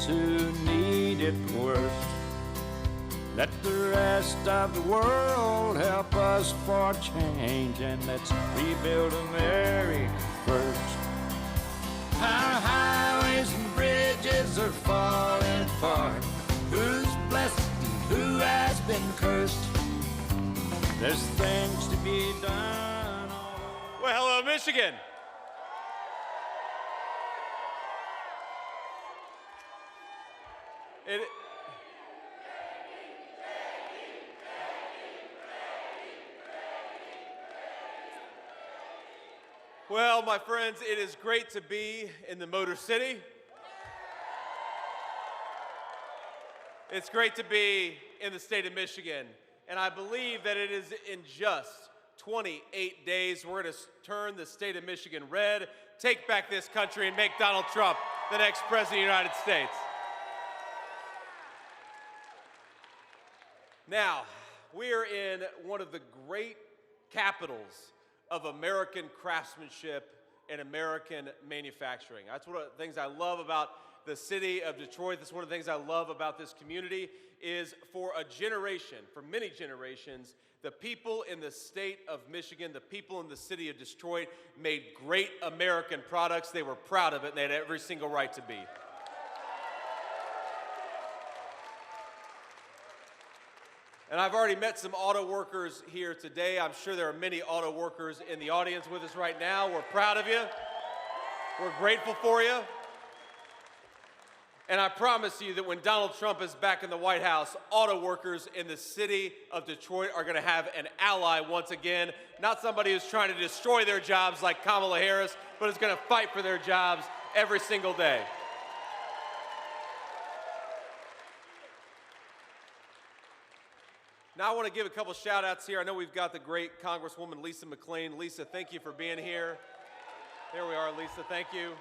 ones who need it worst. Let the rest of the world help us for change, and let's rebuild America first. Our highways and bridges are falling apart. Who's blessed and who has been cursed? There's things to be done. Well, hello, Michigan. Well, my friends, it is great to be in the Motor City. It's great to be in the state of Michigan. And I believe that it is in just 28 days we're going to turn the state of Michigan red, take back this country, and make Donald Trump the next president of the United States. Now, we are in one of the great capitals of American craftsmanship and American manufacturing. That's one of the things I love about the city of Detroit. That's one of the things I love about this community is for a generation, for many generations, the people in the state of Michigan, the people in the city of Detroit made great American products. They were proud of it, and they had every single right to be. And I've already met some auto workers here today. I'm sure there are many auto workers in the audience with us right now. We're proud of you. We're grateful for you. And I promise you that when Donald Trump is back in the White House, auto workers in the city of Detroit are going to have an ally once again. Not somebody who's trying to destroy their jobs like Kamala Harris, but is going to fight for their jobs every single day. Now I want to give a couple shout outs here. I know we've got the great Congresswoman Lisa McClain. Lisa, thank you for being here. There we are, Lisa, thank you.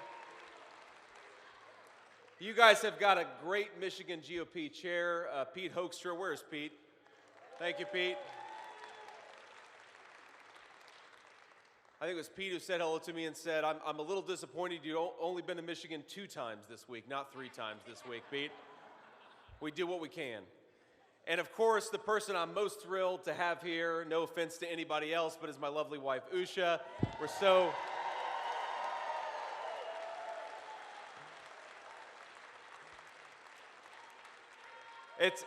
You guys have got a great Michigan GOP chair, Pete Hoekstra. Where's Pete? Thank you, Pete. I think it was Pete who said hello to me and said, I'm a little disappointed you've only been to Michigan 2 times this week, not 3 times this week, Pete. We do what we can. And of course, the person I'm most thrilled to have here, no offense to anybody else, but is my lovely wife, Usha. We're so...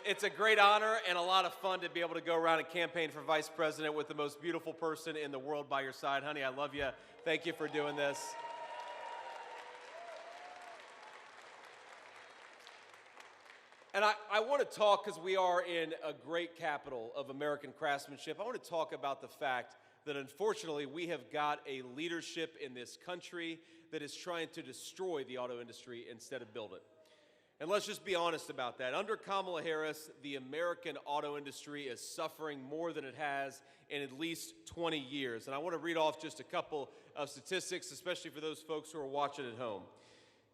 It's a great honor and a lot of fun to be able to go around and campaign for vice president with the most beautiful person in the world by your side. Honey, I love you. Thank you for doing this. And I want to talk, because we are in a great capital of American craftsmanship, I want to talk about the fact that unfortunately we have got a leadership in this country that is trying to destroy the auto industry instead of build it. And let's just be honest about that. Under Kamala Harris, the American auto industry is suffering more than it has in at least 20 years. And I want to read off just a couple of statistics, especially for those folks who are watching at home.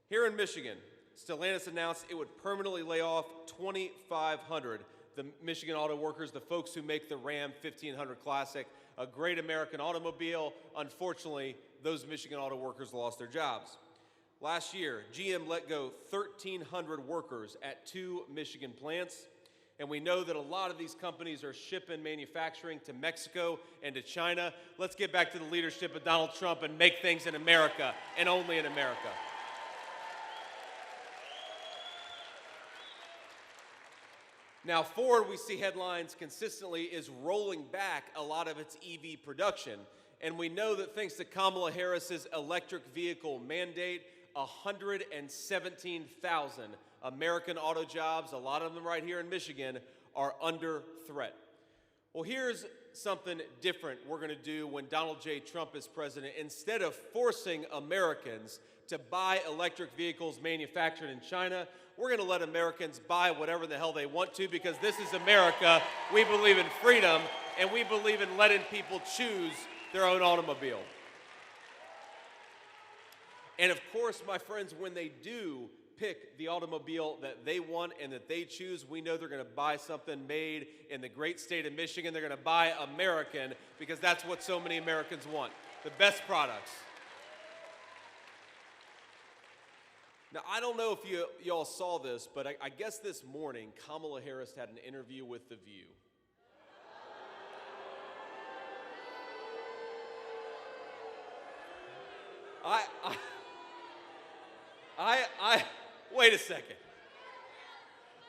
Here in Michigan, Stellantis announced it would permanently lay off 2,500, the Michigan auto workers, the folks who make the Ram 1500 Classic, a great American automobile. Unfortunately, those Michigan auto workers lost their jobs. Last year, GM let go 1,300 workers at 2 Michigan plants. And we know that a lot of these companies are shipping manufacturing to Mexico and to China. Let's get back to the leadership of Donald Trump and make things in America and only in America. Now, Ford, we see headlines consistently, is rolling back a lot of its EV production. And we know that thanks to Kamala Harris's electric vehicle mandate, 117,000 American auto jobs, a lot of them right here in Michigan, are under threat. Well, here's something different we're going to do when Donald J. Trump is president. Instead of forcing Americans to buy electric vehicles manufactured in China, we're going to let Americans buy whatever the hell they want to, because this is America. We believe in freedom, and we believe in letting people choose their own automobile. And of course, my friends, when they do pick the automobile that they want and that they choose, we know they're going to buy something made in the great state of Michigan. They're going to buy American, because that's what so many Americans want, the best products. Now, I don't know if y'all saw this, but I guess this morning Kamala Harris had an interview with The View. Wait a second.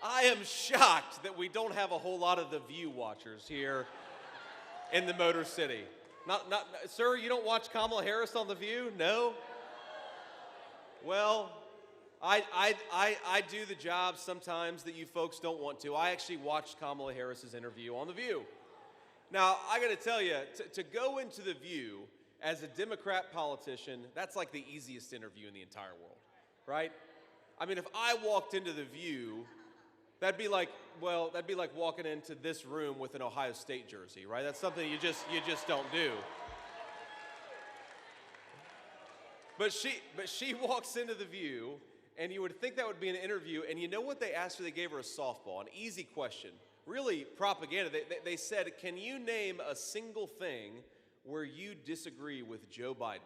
I am shocked that we don't have a whole lot of The View watchers here in the Motor City. Sir, you don't watch Kamala Harris on The View? No? Well, I do the job sometimes that you folks don't want to. I actually watched Kamala Harris's interview on The View. Now, I got to tell you, to go into The View as a Democrat politician, that's like the easiest interview in the entire world, right? I mean, if I walked into The View, that'd be like walking into this room with an Ohio State jersey, right? That's something you just don't do. But she walks into The View, and you would think that would be an interview, and you know what they asked her? They gave her a softball, an easy question, really propaganda. They said, can you name a single thing where you disagree with Joe Biden?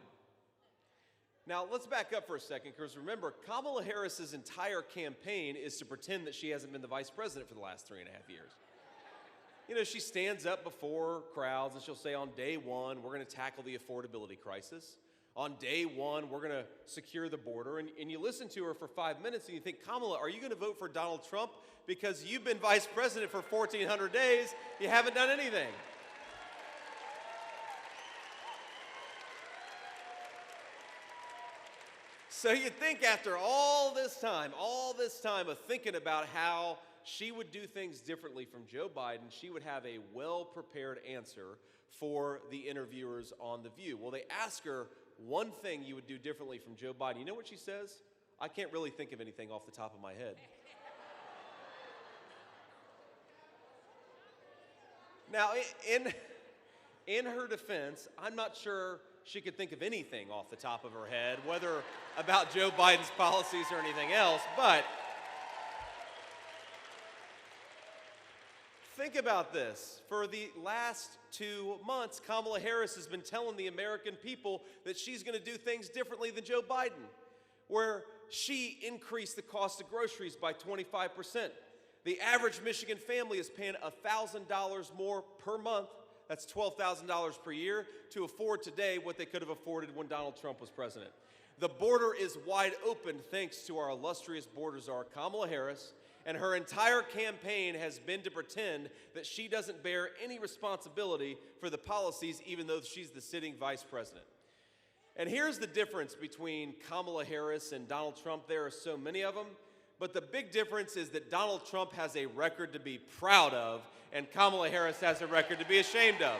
Now, let's back up for a second, because remember, Kamala Harris's entire campaign is to pretend that she hasn't been the vice president for the last 3.5 years. You know, she stands up before crowds, and she'll say, on day one, we're going to tackle the affordability crisis. On day one, we're going to secure the border. And you listen to her for 5 minutes, and you think, Kamala, are you going to vote for Donald Trump? Because you've been vice president for 1,400 days, you haven't done anything. So you'd think after all this time of thinking about how she would do things differently from Joe Biden, she would have a well-prepared answer for the interviewers on The View. Well, they ask her one thing you would do differently from Joe Biden. You know what she says? I can't really think of anything off the top of my head. Now, in her defense, I'm not sure she could think of anything off the top of her head, whether about Joe Biden's policies or anything else, but think about this. For the last 2 months, Kamala Harris has been telling the American people that she's going to do things differently than Joe Biden, where she increased the cost of groceries by 25%. The average Michigan family is paying $1,000 more per month. That's $12,000 per year to afford today what they could have afforded when Donald Trump was president. The border is wide open thanks to our illustrious border czar, Kamala Harris, and her entire campaign has been to pretend that she doesn't bear any responsibility for the policies, even though she's the sitting vice president. And here's the difference between Kamala Harris and Donald Trump. There are so many of them, but the big difference is that Donald Trump has a record to be proud of, and Kamala Harris has a record to be ashamed of.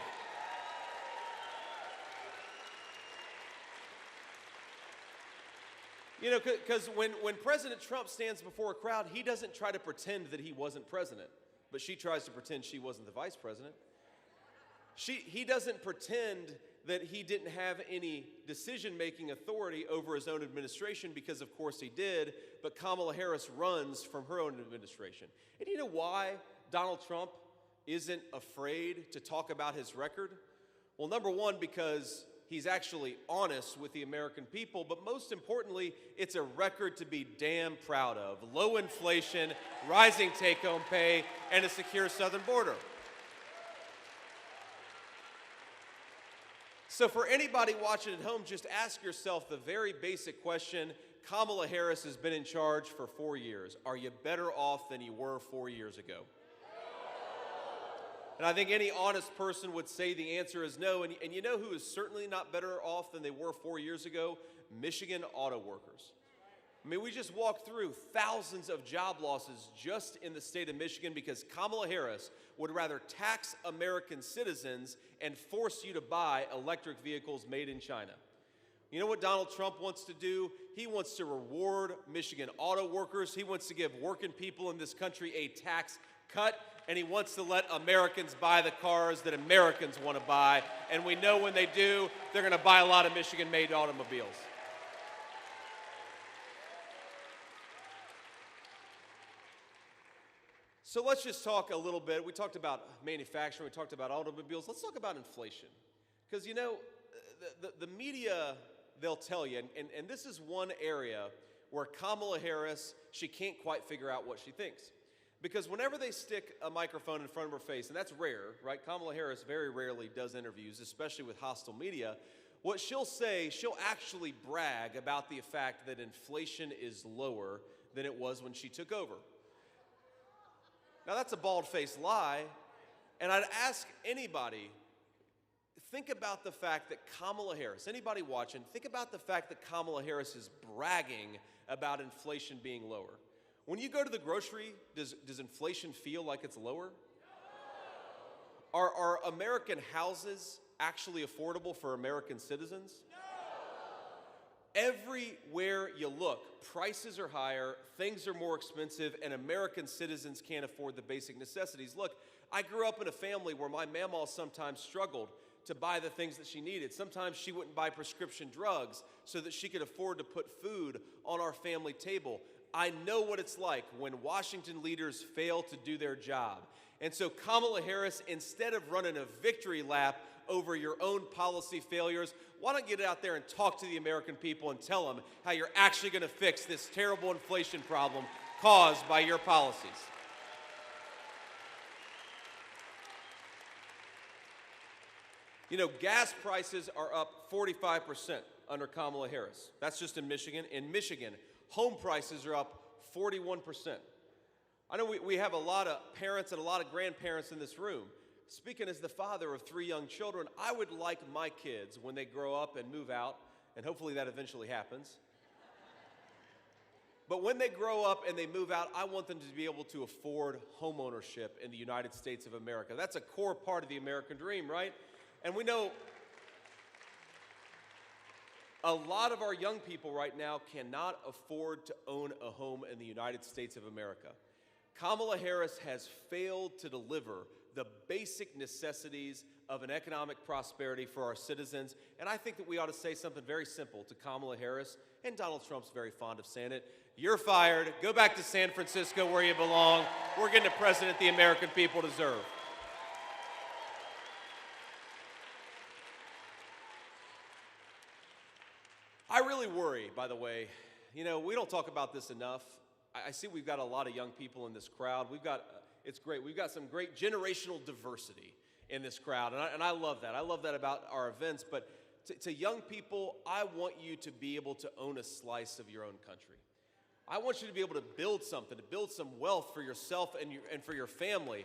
You know, because when President Trump stands before a crowd, he doesn't try to pretend that he wasn't president, but she tries to pretend she wasn't the vice president. He doesn't pretend that he didn't have any decision-making authority over his own administration, because of course he did, but Kamala Harris runs from her own administration. And you know why Donald Trump isn't afraid to talk about his record? Well, number one, because he's actually honest with the American people, but most importantly, it's a record to be damn proud of. Low inflation, rising take-home pay, and a secure southern border. So for anybody watching at home, just ask yourself the very basic question. Kamala Harris has been in charge for 4 years. Are you better off than you were 4 years ago? And I think any honest person would say the answer is no. And you know who is certainly not better off than they were 4 years ago? Michigan auto workers. I mean, we just walked through thousands of job losses just in the state of Michigan because Kamala Harris would rather tax American citizens and force you to buy electric vehicles made in China. You know what Donald Trump wants to do? He wants to reward Michigan auto workers. He wants to give working people in this country a tax cut, and he wants to let Americans buy the cars that Americans want to buy. And we know when they do, they're going to buy a lot of Michigan-made automobiles. So let's just talk a little bit. We talked about manufacturing, we talked about automobiles. Let's talk about inflation. Because, you know, the media, they'll tell you, and this is one area where Kamala Harris, she can't quite figure out what she thinks. Because whenever they stick a microphone in front of her face, and that's rare, right? Kamala Harris very rarely does interviews, especially with hostile media. What she'll say, she'll actually brag about the fact that inflation is lower than it was when she took over. Now that's a bald-faced lie, and I'd ask anybody, think about the fact that Kamala Harris, anybody watching, think about the fact that Kamala Harris is bragging about inflation being lower. When you go to the grocery, does inflation feel like it's lower? No. Are American houses actually affordable for American citizens? No. Everywhere you look, prices are higher, things are more expensive, and American citizens can't afford the basic necessities. Look, I grew up in a family where my mamaw sometimes struggled to buy the things that she needed. Sometimes she wouldn't buy prescription drugs so that she could afford to put food on our family table. I know what it's like when Washington leaders fail to do their job. And so Kamala Harris, instead of running a victory lap over your own policy failures, why don't you get out there and talk to the American people and tell them how you're actually going to fix this terrible inflation problem caused by your policies. You know, gas prices are up 45% under Kamala Harris. That's just in Michigan. In Michigan, home prices are up 41%. I know we have a lot of parents and a lot of grandparents in this room. Speaking as the father of 3 young children, I would like my kids, when they grow up and move out, and hopefully that eventually happens, but when they grow up and they move out, I want them to be able to afford home ownership in the United States of America. That's a core part of the American dream, right? And we know a lot of our young people right now cannot afford to own a home in the United States of America. Kamala Harris has failed to deliver the basic necessities of an economic prosperity for our citizens, and I think that we ought to say something very simple to Kamala Harris, and Donald Trump's very fond of saying it. You're fired. Go back to San Francisco where you belong. We're getting a president the American people deserve. I really worry, by the way. You know, we don't talk about this enough. I see we've got a lot of young people in this crowd. It's great. We've got some great generational diversity in this crowd, and I love that. I love that about our events. But to young people, I want you to be able to own a slice of your own country. I want you to be able to build something, to build some wealth for yourself and for your family.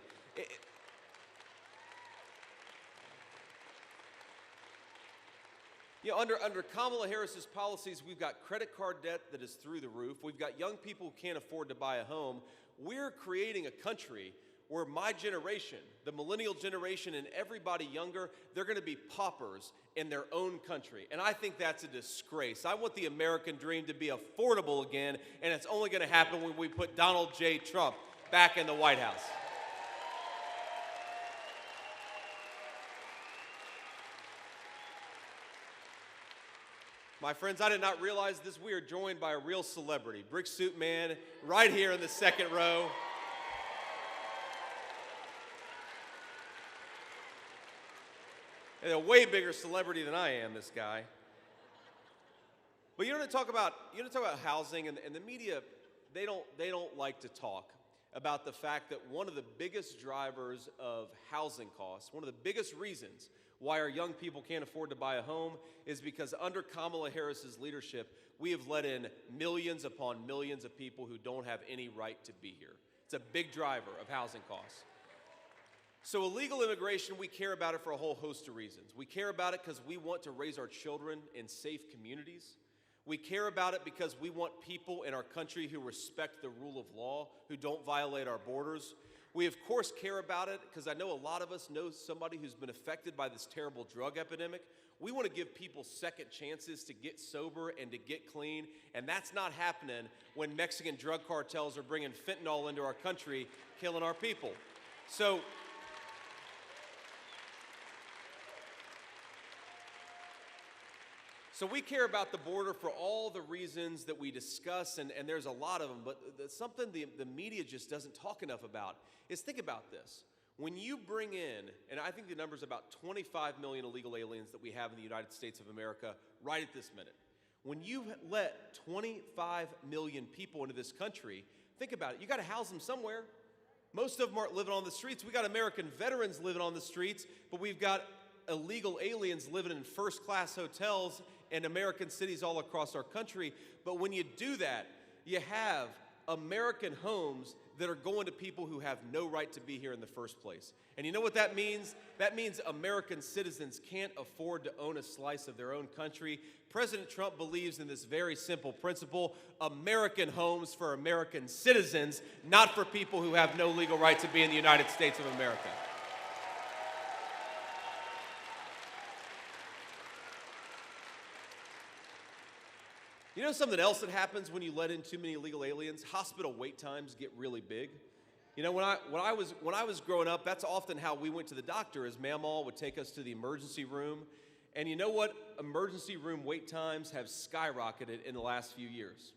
You know, under Kamala Harris's policies, we've got credit card debt that is through the roof. We've got young people who can't afford to buy a home. We're creating a country where my generation, the millennial generation, and everybody younger, they're going to be paupers in their own country. And I think that's a disgrace. I want the American dream to be affordable again, and it's only going to happen when we put Donald J. Trump back in the White House. My friends, I did not realize this. We are joined by a real celebrity, Brick Suit Man, right here in the second row. And a way bigger celebrity than I am, this guy. But you know to talk about housing, and the media, they don't like to talk about the fact that one of the biggest drivers of housing costs, one of the biggest reasons why our young people can't afford to buy a home, is because under Kamala Harris's leadership, we have let in millions upon millions of people who don't have any right to be here. It's a big driver of housing costs. So illegal immigration, we care about it for a whole host of reasons. We care about it because we want to raise our children in safe communities. We care about it because we want people in our country who respect the rule of law, who don't violate our borders. We, of course, care about it because I know a lot of us know somebody who's been affected by this terrible drug epidemic. We want to give people second chances to get sober and to get clean, and that's not happening when Mexican drug cartels are bringing fentanyl into our country, killing our people. So we care about the border for all the reasons that we discuss, and there's a lot of them, but something the media just doesn't talk enough about is, think about this. When you bring in, and I think the number's about 25 million illegal aliens that we have in the United States of America right at this minute. When you let 25 million people into this country, think about it, you gotta house them somewhere. Most of them aren't living on the streets. We got American veterans living on the streets, but we've got illegal aliens living in first-class hotels in American cities all across our country. But when you do that, you have American homes that are going to people who have no right to be here in the first place. And you know what that means? That means American citizens can't afford to own a slice of their own country. President Trump believes in this very simple principle: American homes for American citizens, not for people who have no legal right to be in the United States of America. You know something else that happens when you let in too many illegal aliens? Hospital wait times get really big. You know, when I was growing up, that's often how we went to the doctor, is Mamaw would take us to the emergency room. And you know what? Emergency room wait times have skyrocketed in the last few years.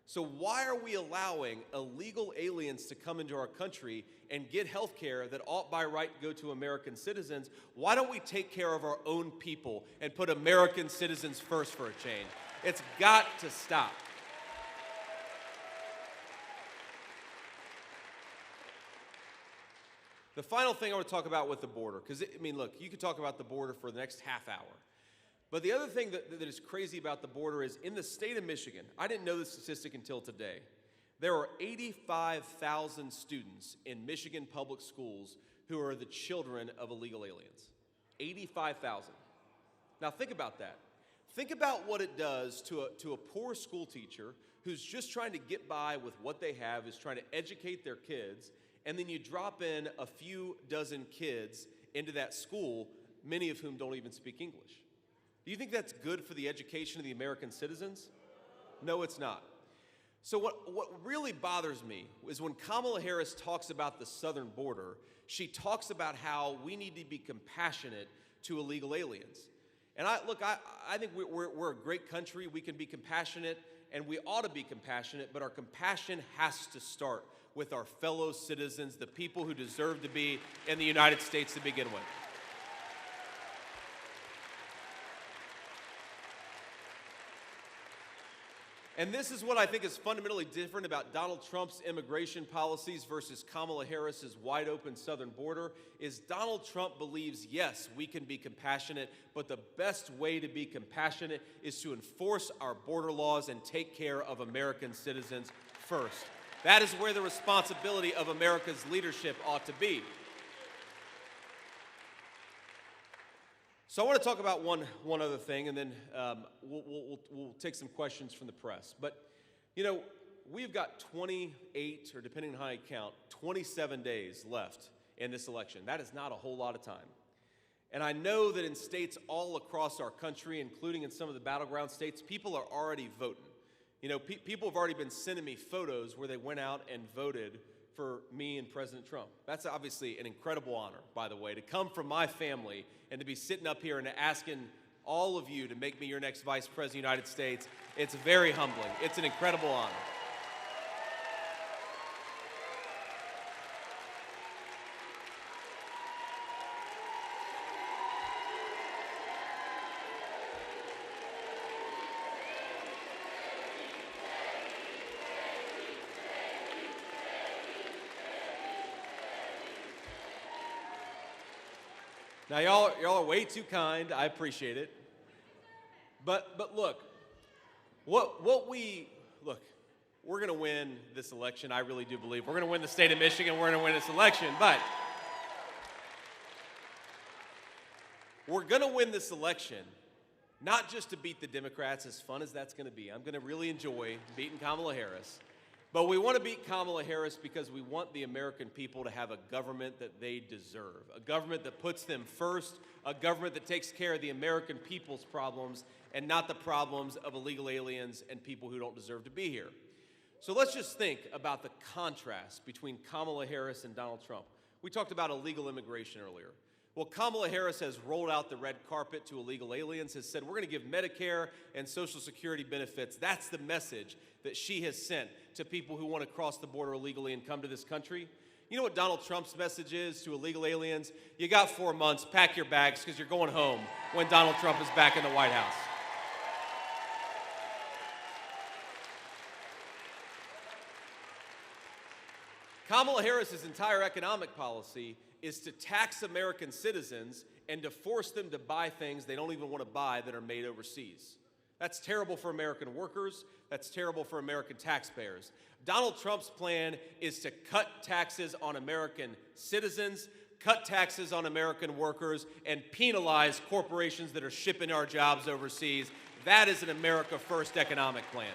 So why are we allowing illegal aliens to come into our country and get health care that ought by right go to American citizens? Why don't we take care of our own people and put American citizens first for a change? It's got to stop. The final thing I want to talk about with the border, because, I mean, look, you could talk about the border for the next half hour. But the other thing that is crazy about the border is in the state of Michigan, I didn't know this statistic until today, there are 85,000 students in Michigan public schools who are the children of illegal aliens. 85,000. Now think about that. Think about what it does to a poor school teacher who's just trying to get by with what they have, is trying to educate their kids, and then you drop in a few dozen kids into that school, many of whom don't even speak English. Do you think that's good for the education of the American citizens? No, it's not. So what really bothers me is when Kamala Harris talks about the southern border, she talks about how we need to be compassionate to illegal aliens. And I think we're a great country. We can be compassionate, and we ought to be compassionate, but our compassion has to start with our fellow citizens, the people who deserve to be in the United States to begin with. And this is what I think is fundamentally different about Donald Trump's immigration policies versus Kamala Harris's wide-open southern border, is Donald Trump believes, yes, we can be compassionate, but the best way to be compassionate is to enforce our border laws and take care of American citizens first. That is where the responsibility of America's leadership ought to be. So I want to talk about one other thing, and then we'll take some questions from the press. But, you know, we've got 28, or depending on how you count, 27 days left in this election. That is not a whole lot of time. And I know that in states all across our country, including in some of the battleground states, people are already voting. You know, people have already been sending me photos where they went out and voted for me and President Trump. That's obviously an incredible honor, by the way, to come from my family and to be sitting up here and asking all of you to make me your next Vice President of the United States. It's very humbling. It's an incredible honor. Now, y'all are way too kind. I appreciate it. But look, we're going to win this election. I really do believe we're going to win the state of Michigan. We're going to win this election. But we're going to win this election not just to beat the Democrats, as fun as that's going to be. I'm going to really enjoy beating Kamala Harris. But we want to beat Kamala Harris because we want the American people to have a government that they deserve, a government that puts them first, a government that takes care of the American people's problems and not the problems of illegal aliens and people who don't deserve to be here. So let's just think about the contrast between Kamala Harris and Donald Trump. We talked about illegal immigration earlier. Well, Kamala Harris has rolled out the red carpet to illegal aliens, has said we're going to give Medicare and Social Security benefits. That's the message that she has sent to people who want to cross the border illegally and come to this country. You know what Donald Trump's message is to illegal aliens? You got 4 months, pack your bags, because you're going home when Donald Trump is back in the White House. Kamala Harris's entire economic policy is to tax American citizens and to force them to buy things they don't even want to buy that are made overseas. That's terrible for American workers. That's terrible for American taxpayers. Donald Trump's plan is to cut taxes on American citizens, cut taxes on American workers, and penalize corporations that are shipping our jobs overseas. That is an America First economic plan.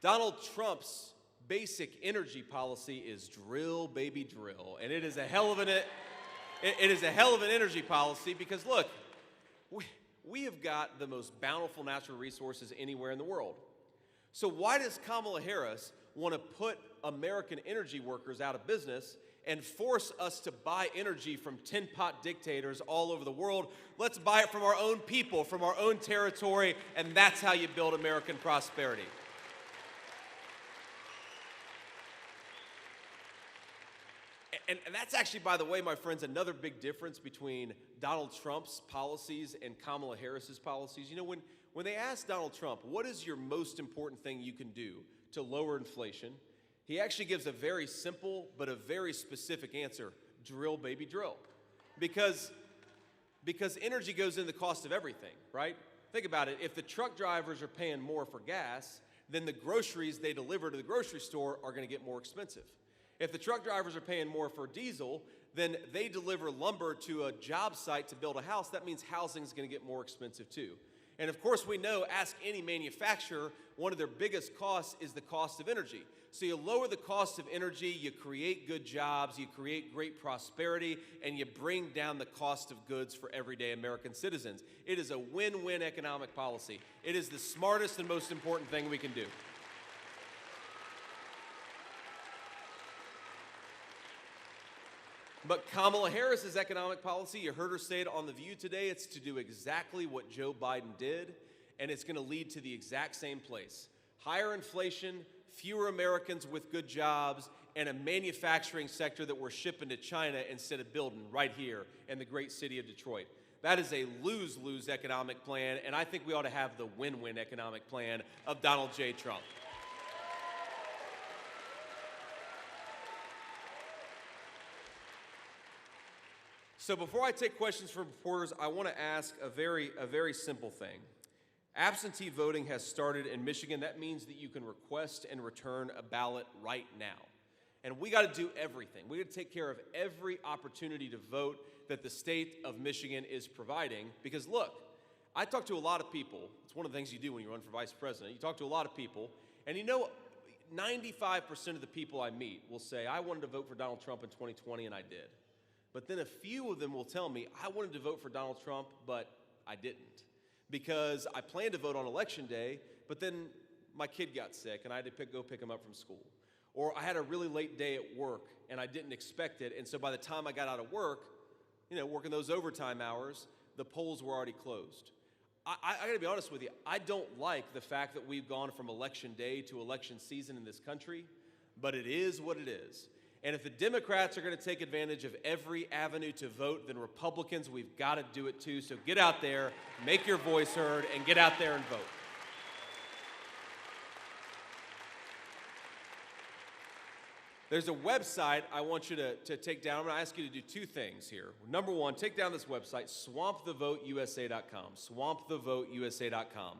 Donald Trump's basic energy policy is drill, baby, drill. And it is a hell of an energy policy because, look, we have got the most bountiful natural resources anywhere in the world. So why does Kamala Harris want to put American energy workers out of business and force us to buy energy from tin-pot dictators all over the world? Let's buy it from our own people, from our own territory, and that's how you build American prosperity. And that's actually, by the way, my friends, another big difference between Donald Trump's policies and Kamala Harris's policies. You know, when they asked Donald Trump, what is your most important thing you can do to lower inflation, he actually gives a very simple but a very specific answer: drill, baby, drill. Because energy goes into the cost of everything, right? Think about it. If the truck drivers are paying more for gas, then the groceries they deliver to the grocery store are going to get more expensive. If the truck drivers are paying more for diesel, then they deliver lumber to a job site to build a house. That means housing is going to get more expensive too. And of course we know, ask any manufacturer, one of their biggest costs is the cost of energy. So you lower the cost of energy, you create good jobs, you create great prosperity, and you bring down the cost of goods for everyday American citizens. It is a win-win economic policy. It is the smartest and most important thing we can do. But Kamala Harris's economic policy, you heard her say it on The View today, it's to do exactly what Joe Biden did, and it's going to lead to the exact same place. Higher inflation, fewer Americans with good jobs, and a manufacturing sector that we're shipping to China instead of building right here in the great city of Detroit. That is a lose-lose economic plan, and I think we ought to have the win-win economic plan of Donald J. Trump. So before I take questions from reporters, I want to ask a very simple thing. Absentee voting has started in Michigan. That means that you can request and return a ballot right now. And we got to do everything. We got to take care of every opportunity to vote that the state of Michigan is providing. Because look, I talk to a lot of people. It's one of the things you do when you run for vice president. You talk to a lot of people, and you know, 95% of the people I meet will say, I wanted to vote for Donald Trump in 2020, and I did. But then a few of them will tell me, I wanted to vote for Donald Trump, but I didn't. Because I planned to vote on election day, but then my kid got sick and I had to go pick him up from school. Or I had a really late day at work and I didn't expect it, and so by the time I got out of work, you know, working those overtime hours, the polls were already closed. I gotta be honest with you, I don't like the fact that we've gone from election day to election season in this country, but it is what it is. And if the Democrats are going to take advantage of every avenue to vote, then Republicans, we've got to do it too. So get out there, make your voice heard, and get out there and vote. There's a website I want you to take down. I'm going to ask you to do two things here. Number one, take down this website, swampthevoteusa.com, swampthevoteusa.com.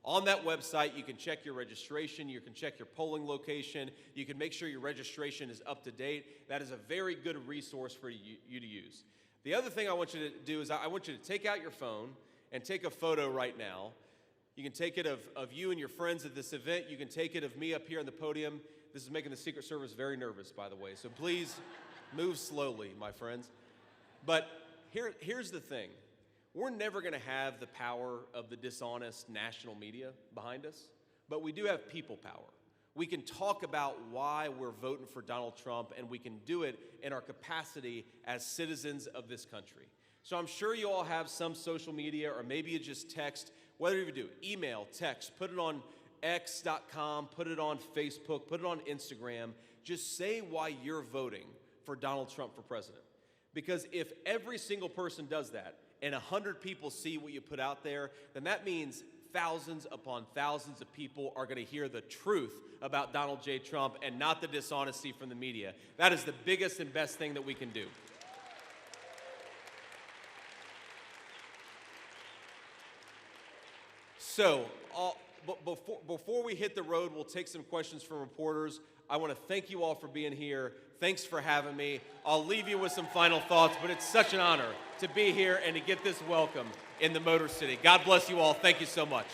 On that website, you can check your registration, you can check your polling location, you can make sure your registration is up to date. That is a very good resource for you to use. The other thing I want you to do is I want you to take out your phone and take a photo right now. You can take it of you and your friends at this event. You can take it of me up here on the podium. This is making the Secret Service very nervous, by the way, so please move slowly, my friends. But here's the thing. We're never going to have the power of the dishonest national media behind us, but we do have people power. We can talk about why we're voting for Donald Trump, and we can do it in our capacity as citizens of this country. So I'm sure you all have some social media, or maybe you just text, whatever you do, email, text, put it on x.com, put it on Facebook, put it on Instagram. Just say why you're voting for Donald Trump for president. Because if every single person does that, and 100 people see what you put out there, then that means thousands upon thousands of people are going to hear the truth about Donald J. Trump and not the dishonesty from the media. That is the biggest and best thing that we can do. So, before we hit the road, we'll take some questions from reporters. I want to thank you all for being here. Thanks for having me. I'll leave you with some final thoughts, but it's such an honor to be here and to get this welcome in the Motor City. God bless you all. Thank you so much.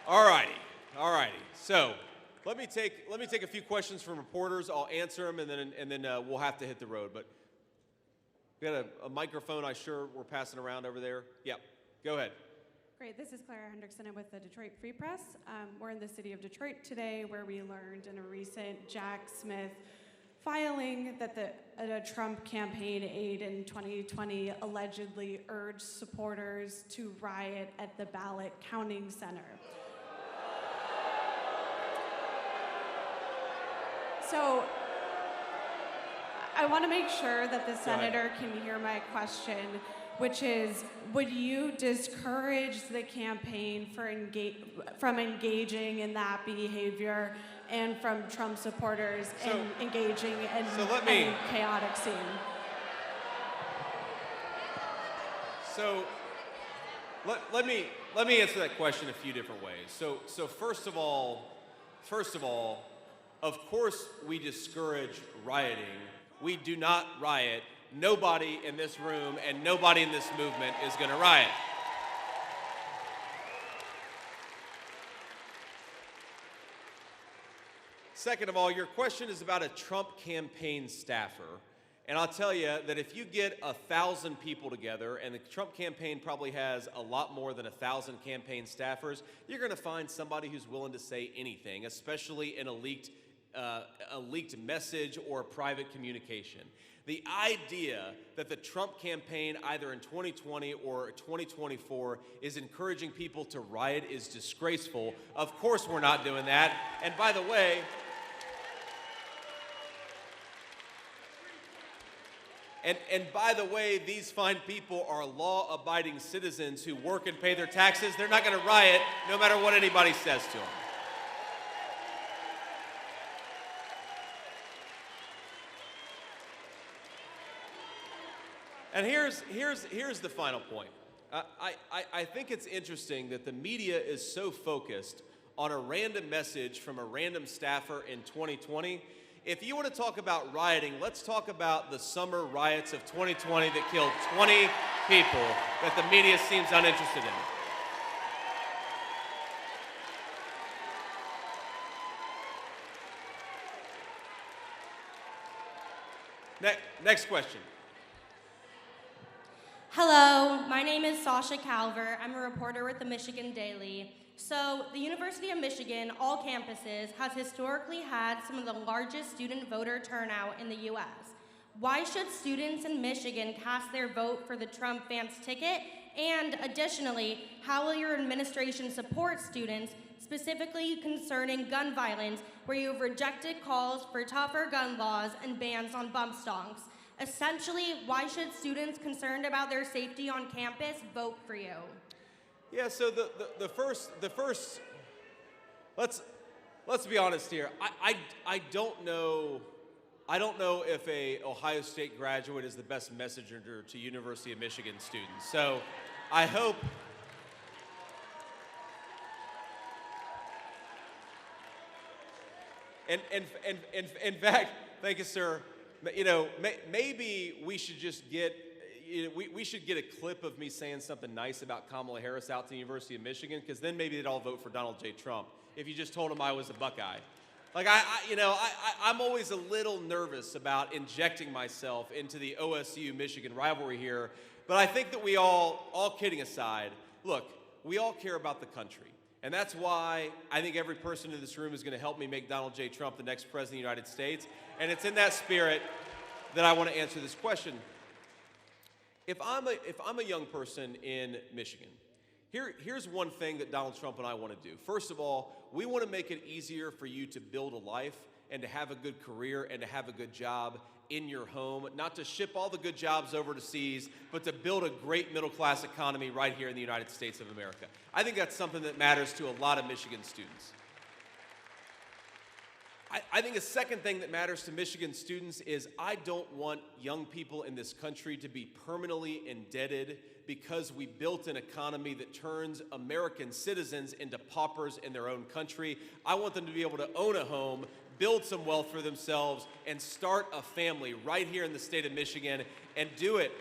All righty. So let me take a few questions from reporters. I'll answer them, and then we'll have to hit the road. But we got a microphone. We're passing around over there. Yep. Go ahead. Great. This is Clara Hendrickson with the Detroit Free Press. We're in the city of Detroit today, where we learned in a recent Jack Smith filing that a Trump campaign aide in 2020 allegedly urged supporters to riot at the ballot counting center. So I want to make sure that the senator can hear my question, which is, would you discourage the campaign from engaging in that behavior and from Trump supporters engaging in any chaotic scene? So let me answer that question a few different ways. So first of all, of course we discourage rioting. We do not riot. Nobody in this room and nobody in this movement is going to riot. Second of all, your question is about a Trump campaign staffer. And I'll tell you that if you get 1,000 people together, and the Trump campaign probably has a lot more than 1,000 campaign staffers, you're going to find somebody who's willing to say anything, especially in a leaked message or a private communication. The idea that the Trump campaign, either in 2020 or 2024, is encouraging people to riot is disgraceful. Of course we're not doing that. And by the way, these fine people are law-abiding citizens who work and pay their taxes. They're not going to riot no matter what anybody says to them. And here's the final point. I think it's interesting that the media is so focused on a random message from a random staffer in 2020. If you want to talk about rioting, let's talk about the summer riots of 2020 that killed 20 people that the media seems uninterested in. Next question. Hello, my name is Sasha Calver. I'm a reporter with the Michigan Daily. So, the University of Michigan, all campuses, has historically had some of the largest student voter turnout in the U.S. Why should students in Michigan cast their vote for the Trump-Vance ticket? And additionally, how will your administration support students, specifically concerning gun violence, where you have rejected calls for tougher gun laws and bans on bump stocks? Essentially, why should students concerned about their safety on campus vote for you? Yeah, so the first let's be honest here. I don't know if a Ohio State graduate is the best messenger to University of Michigan students. So I hope in fact, thank you, sir. You know, maybe we should just get we should get a clip of me saying something nice about Kamala Harris out to the University of Michigan, because then maybe they'd all vote for Donald J. Trump if you just told them I was a Buckeye. Like I'm always a little nervous about injecting myself into the OSU-Michigan rivalry here, but I think that we all kidding aside, look, we all care about the country. And that's why I think every person in this room is going to help me make Donald J. Trump the next president of the United States. And it's in that spirit that I want to answer this question. If I'm a young person in Michigan, Here's one thing that Donald Trump and I want to do. First of all, we want to make it easier for you to build a life and to have a good career and to have a good job in your home, not to ship all the good jobs overseas, but to build a great middle-class economy right here in the United States of America. I think that's something that matters to a lot of Michigan students. I think a second thing that matters to Michigan students is I don't want young people in this country to be permanently indebted because we built an economy that turns American citizens into paupers in their own country. I want them to be able to own a home, build some wealth for themselves, and start a family right here in the state of Michigan and do it.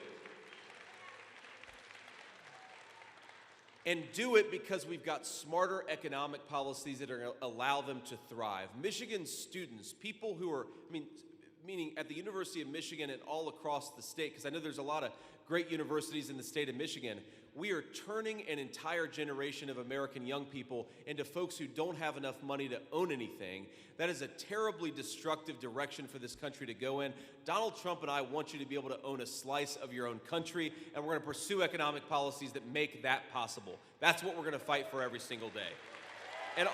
And do it because we've got smarter economic policies that are going to allow them to thrive. Michigan students, people who are, meaning at the University of Michigan and all across the state, because I know there's a lot of great universities in the state of Michigan, we are turning an entire generation of American young people into folks who don't have enough money to own anything. That is a terribly destructive direction for this country to go in. Donald Trump and I want you to be able to own a slice of your own country, and we're going to pursue economic policies that make that possible. That's what we're going to fight for every single day. And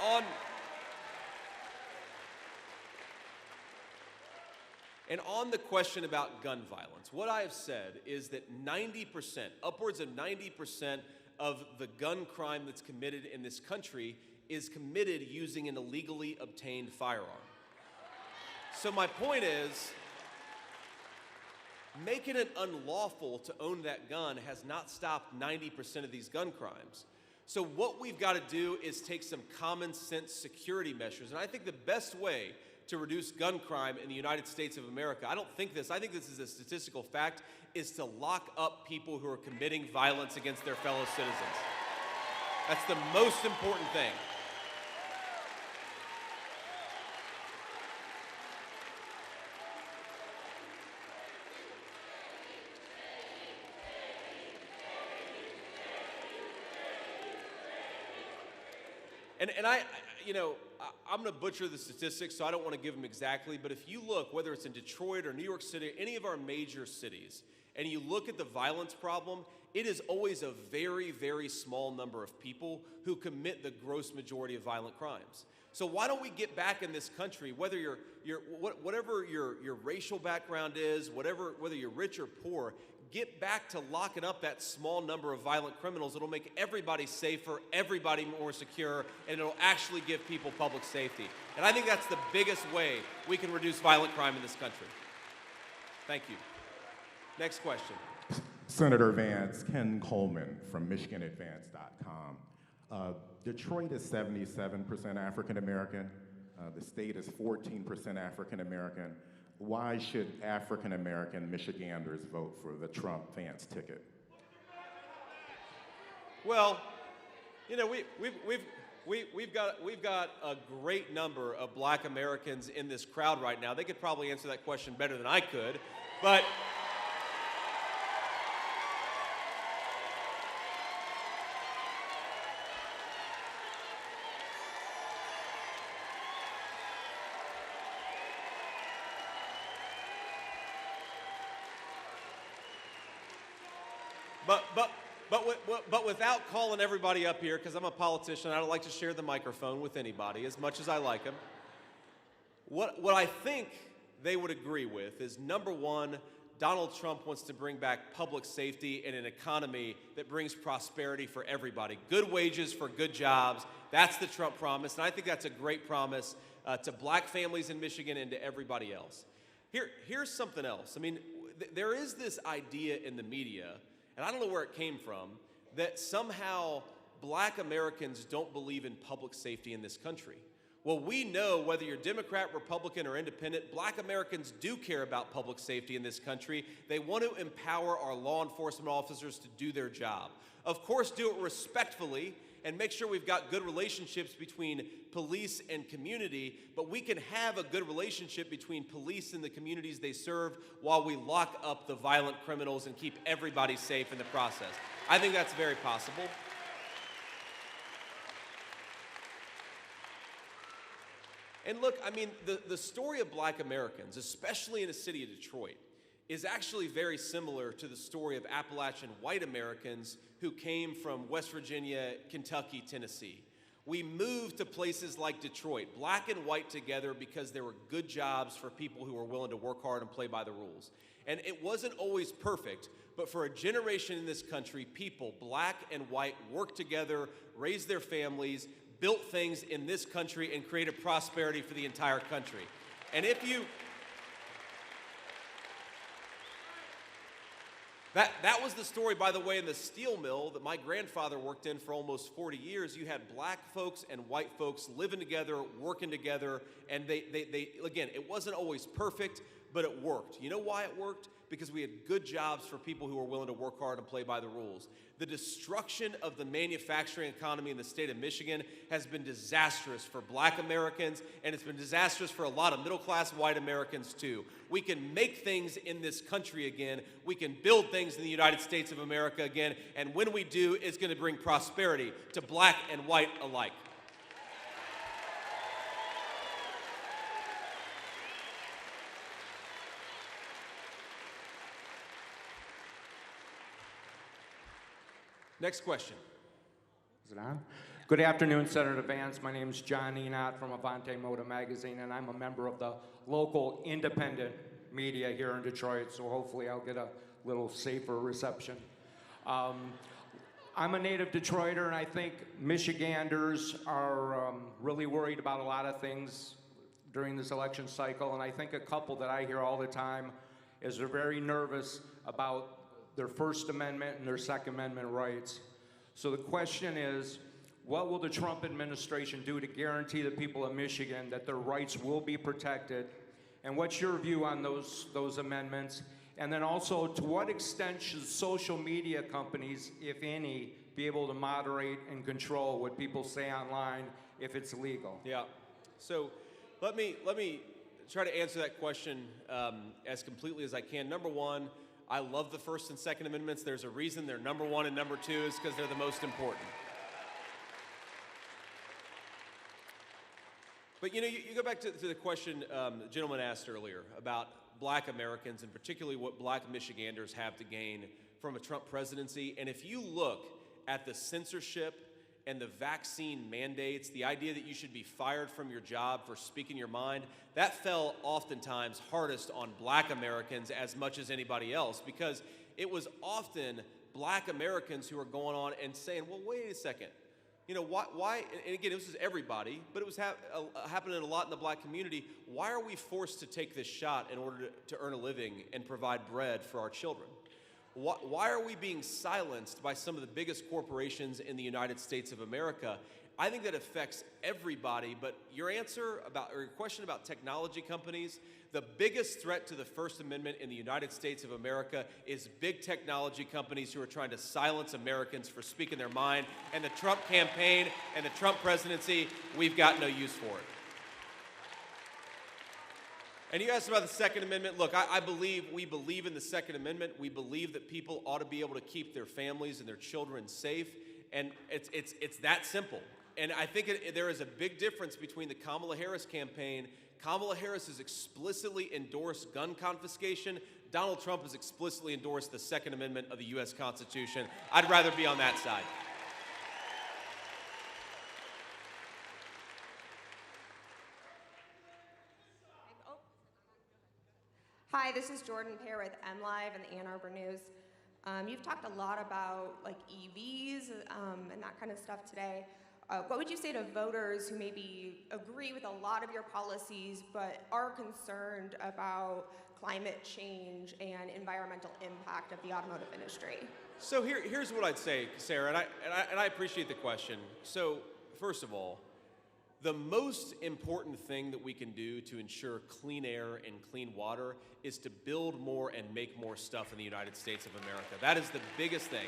on the question about gun violence, what I have said is that 90%, upwards of 90% of the gun crime that's committed in this country is committed using an illegally obtained firearm. So my point is, making it unlawful to own that gun has not stopped 90% of these gun crimes. So what we've got to do is take some common sense security measures. And I think the best way to reduce gun crime in the United States of America, I think this is a statistical fact, is to lock up people who are committing violence against their fellow citizens. That's the most important thing. I'm going to butcher the statistics, so I don't want to give them exactly, but if you look, whether it's in Detroit or New York City, any of our major cities, and you look at the violence problem, it is always a very, very small number of people who commit the gross majority of violent crimes. So why don't we get back in this country, whether whatever your racial background is, whether you're rich or poor, get back to locking up that small number of violent criminals. It'll make everybody safer, everybody more secure, and it'll actually give people public safety. And I think that's the biggest way we can reduce violent crime in this country. Thank you. Next question. Senator Vance, Ken Coleman from MichiganAdvance.com. Detroit is 77% African American. The state is 14% African American. Why should African American Michiganders vote for the Trump-Vance ticket? Well, we've got a great number of Black Americans in this crowd right now. They could probably answer that question better than I could, but. But without calling everybody up here, because I'm a politician, I don't like to share the microphone with anybody as much as I like them. What I think they would agree with is, number one, Donald Trump wants to bring back public safety and an economy that brings prosperity for everybody. Good wages for good jobs. That's the Trump promise, and I think that's a great promise to Black families in Michigan and to everybody else. Here's something else. There is this idea in the media, and I don't know where it came from, that somehow Black Americans don't believe in public safety in this country. Well, we know whether you're Democrat, Republican, or Independent, Black Americans do care about public safety in this country. They want to empower our law enforcement officers to do their job. Of course, do it respectfully and make sure we've got good relationships between police and community, but we can have a good relationship between police and the communities they serve while we lock up the violent criminals and keep everybody safe in the process. I think that's very possible. And look, the story of Black Americans, especially in the city of Detroit, is actually very similar to the story of Appalachian white Americans who came from West Virginia, Kentucky, Tennessee. We moved to places like Detroit, black and white together, because there were good jobs for people who were willing to work hard and play by the rules. And it wasn't always perfect, but for a generation in this country, people, black and white, worked together, raised their families, built things in this country, and created prosperity for the entire country. And if you... That was the story, by the way, in the steel mill that my grandfather worked in for almost 40 years. You had black folks and white folks living together, working together, and they again, it wasn't always perfect, but it worked. You know why it worked? Because we had good jobs for people who were willing to work hard and play by the rules. The destruction of the manufacturing economy in the state of Michigan has been disastrous for black Americans, and it's been disastrous for a lot of middle-class white Americans too. We can make things in this country again. We can build things in the United States of America again, and when we do, it's going to bring prosperity to black and white alike. Next question. Is it on? Good afternoon, Senator Vance. My name is John Enot from Avante Moda Magazine, and I'm a member of the local independent media here in Detroit, so hopefully I'll get a little safer reception. I'm a native Detroiter, and I think Michiganders are really worried about a lot of things during this election cycle, and I think a couple that I hear all the time is they're very nervous about their First Amendment and their Second Amendment rights. So the question is, what will the Trump administration do to guarantee the people of Michigan that their rights will be protected? And what's your view on those amendments? And then also, to what extent should social media companies, if any, be able to moderate and control what people say online if it's legal? Yeah. So let me try to answer that question as completely as I can. Number one, I love the First and Second Amendments. There's a reason they're number one and number two is because they're the most important. But you know, you go back to the question the gentleman asked earlier about black Americans and particularly what black Michiganders have to gain from a Trump presidency. And if you look at the censorship and the vaccine mandates, the idea that you should be fired from your job for speaking your mind, that fell oftentimes hardest on black Americans as much as anybody else, because it was often black Americans who were going on and saying, well, wait a second, you know, why and again, this is everybody, but it was happening a lot in the black community. Why are we forced to take this shot in order to earn a living and provide bread for our children? Why are we being silenced by some of the biggest corporations in the United States of America? I think that affects everybody, but your question about technology companies, the biggest threat to the First Amendment in the United States of America is big technology companies who are trying to silence Americans for speaking their mind, and the Trump campaign and the Trump presidency, we've got no use for it. And you asked about the Second Amendment. Look, we believe in the Second Amendment. We believe that people ought to be able to keep their families and their children safe, and it's that simple. And I think there is a big difference between the Kamala Harris campaign. Kamala Harris has explicitly endorsed gun confiscation. Donald Trump has explicitly endorsed the Second Amendment of the U.S. Constitution. I'd rather be on that side. Hi, this is Jordan Pear with MLive and the Ann Arbor News. You've talked a lot about like EVs and that kind of stuff today. What would you say to voters who maybe agree with a lot of your policies but are concerned about climate change and environmental impact of the automotive industry? So here's what I'd say, Sarah, and I appreciate the question. So first of all, the most important thing that we can do to ensure clean air and clean water is to build more and make more stuff in the United States of America. That is the biggest thing.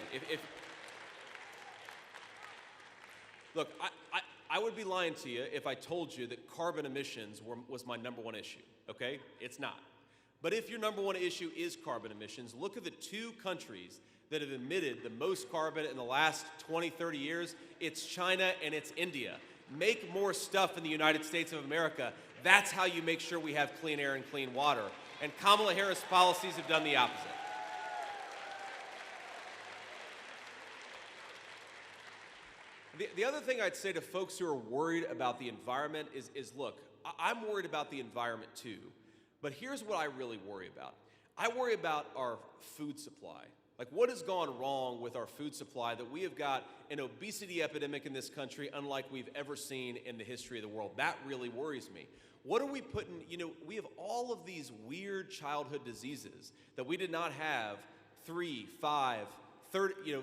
Look, I would be lying to you if I told you that carbon emissions was my number one issue, okay? It's not. But if your number one issue is carbon emissions, look at the two countries that have emitted the most carbon in the last 20, 30 years. It's China and it's India. Make more stuff in the United States of America. That's how you make sure we have clean air and clean water. And Kamala Harris policies have done the opposite. The other thing I'd say to folks who are worried about the environment is look, I'm worried about the environment too, but here's what I really worry about. I worry about our food supply. Like, what has gone wrong with our food supply that we have got an obesity epidemic in this country unlike we've ever seen in the history of the world? That really worries me. What are we putting, we have all of these weird childhood diseases that we did not have 3, 5, 30,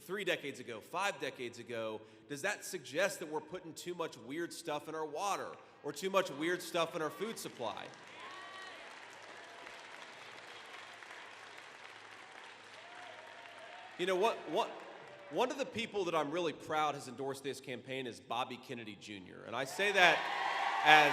3 decades ago, 5 decades ago. Does that suggest that we're putting too much weird stuff in our water or too much weird stuff in our food supply? You know what? One of the people that I'm really proud has endorsed this campaign is Bobby Kennedy Jr. And I say that as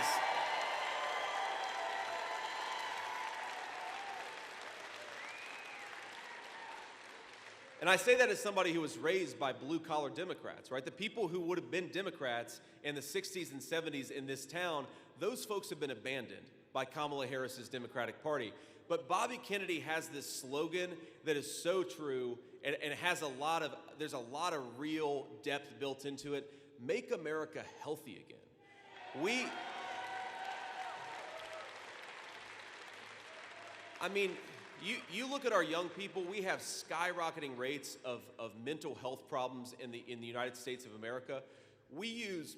somebody who was raised by blue-collar Democrats, right? The people who would have been Democrats in the 60s and 70s in this town, those folks have been abandoned by Kamala Harris's Democratic Party. But Bobby Kennedy has this slogan that is so true, and it has there's a lot of real depth built into it. Make America healthy again. You look at our young people, we have skyrocketing rates of mental health problems in the United States of America. We use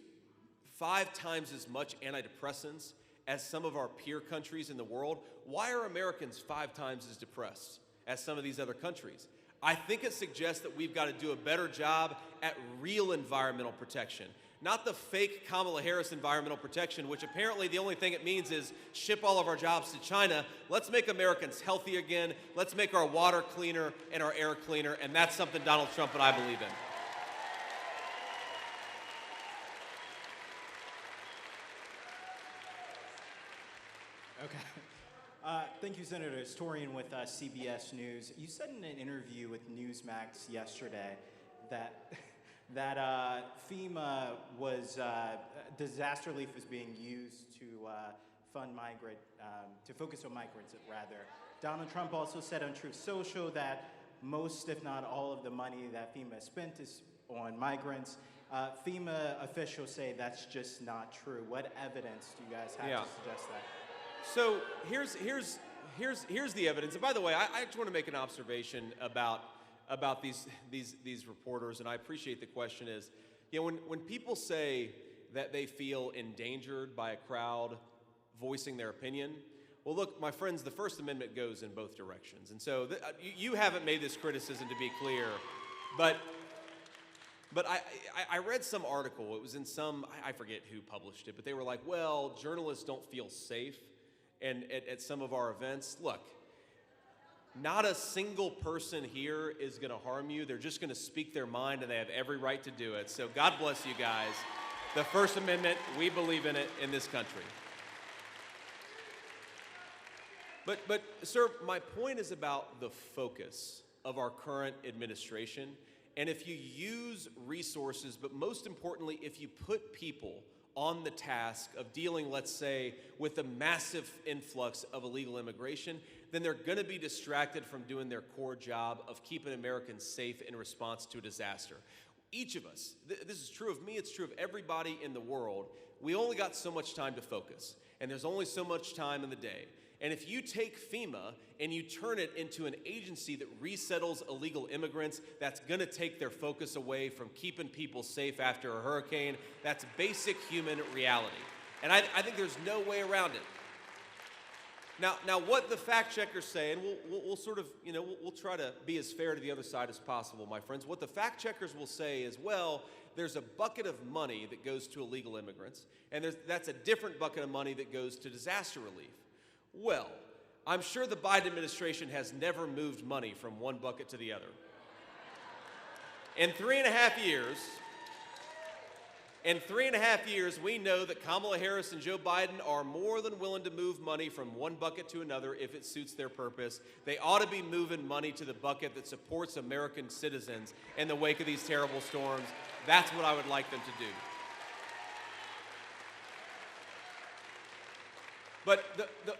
5 times as much antidepressants as some of our peer countries in the world. Why are Americans 5 times as depressed as some of these other countries? I think it suggests that we've got to do a better job at real environmental protection. Not the fake Kamala Harris environmental protection, which apparently the only thing it means is ship all of our jobs to China. Let's make Americans healthy again. Let's make our water cleaner and our air cleaner, and that's something Donald Trump and I believe in. Okay. Thank you, Senator. Historian with CBS News. You said in an interview with Newsmax yesterday that FEMA was disaster relief was being used to fund to focus on migrants, rather. Donald Trump also said on Truth Social that most, if not all, of the money that FEMA spent is on migrants. FEMA officials say that's just not true. What evidence do you guys have to suggest that? So here's the evidence. And by the way, I just want to make an observation about these reporters, and I appreciate the question. Is when people say that they feel endangered by a crowd voicing their opinion, well, look, my friends, the First Amendment goes in both directions, and so you haven't made this criticism, to be clear, but I read some article. It was in I forget who published it, but they were like, well, journalists don't feel safe at some of our events. Look, not a single person here is going to harm you. They're just going to speak their mind, and they have every right to do it. So God bless you guys. The First Amendment, we believe in it in this country. But sir, my point is about the focus of our current administration. And if you use resources, but most importantly, if you put people on the task of dealing, let's say, with the massive influx of illegal immigration, then they're going to be distracted from doing their core job of keeping Americans safe in response to a disaster. Each of us, this is true of me, it's true of everybody in the world, we only got so much time to focus, and there's only so much time in the day. And if you take FEMA and you turn it into an agency that resettles illegal immigrants, that's going to take their focus away from keeping people safe after a hurricane. That's basic human reality. And I think there's no way around it. Now, what the fact checkers say, and we'll sort of, we'll try to be as fair to the other side as possible, my friends. What the fact checkers will say is, well, there's a bucket of money that goes to illegal immigrants, and that's a different bucket of money that goes to disaster relief. Well, I'm sure the Biden administration has never moved money from one bucket to the other. In 3.5 years, we know that Kamala Harris and Joe Biden are more than willing to move money from one bucket to another if it suits their purpose. They ought to be moving money to the bucket that supports American citizens in the wake of these terrible storms. That's what I would like them to do. But